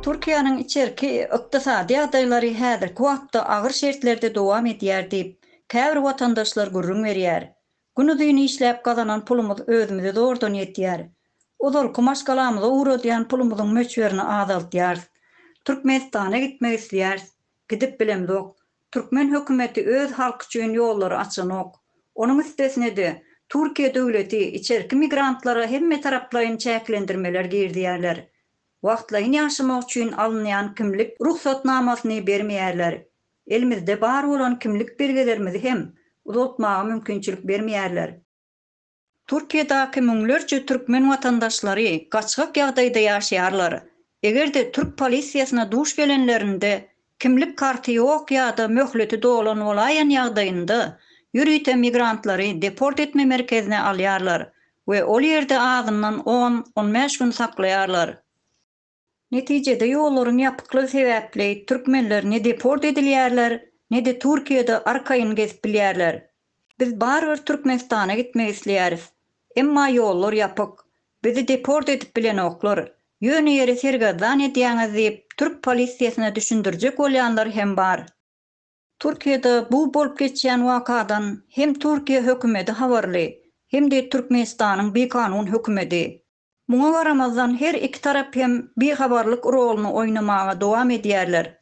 Türkiýanyň içerki ykdysady ýagdaýlary häzirki wagtda agyr şertlerde dowam edýär diýip käbir watandaşlar gürrüň berýär. Günüdiňi işläp gazanan pulumyz özümize zordan ýetýär. Ozal kumaşgalamyza uğradýan pulumyzyň möçberini azaltýar. Türkmenistana gitmek isleýär. Gidip bilemzok. Türkmen hökümeti öz halky üçin ýollary açanok. Onuň üstesine de Türkiýe döwleti içerki migrantlara hemme taraplaryň çäklendirmeler girdiyärler. Wagtlaryň ýaşamak üçin alynýan kimlik ruhsatnamasyny bermeýärler. Elimizde bar bolan kimlik belgelerimizi hem uzatmaga mümkinçilik bermeýärler. Türkiýedäki müňlerce türkmen watandaşlary gaçgak ýagdaýda ýaşaýarlar. Egerde Türk polisiýasyna duş gelenlerinde kimlik karty ýok ýa-da möhleti dolan bolaýan ýagdaýynda ýürüýte migrantlary deport etme merkezine alýarlar we ol ýerde azyndan 10-15 gün saklaýarlar. Netijede ýollaryň ýapyklygy sebäpli türkmenler ne deport edilýärler, ne de Türkiýede arkaýyn gezip bilýärler. Biz barbyr Türkmenistana gitmek isleýäris. Emma ýollar ýapyk. Bizi deport edip bilenoklar. Ýöne ýere sergazdan edýäňiz diýip Türk polisiýasyna düşündirjek bolýanlar hem bar. Türkiýede bu bolup geçýän wakadan hem Türkiýe hökümeti habarly, hem de Türkmenistanyň bekanun hökümeti. Muňa garamazdan her iki tarap hem bir habarlyk rolunu oýnamaga dowam edýärler.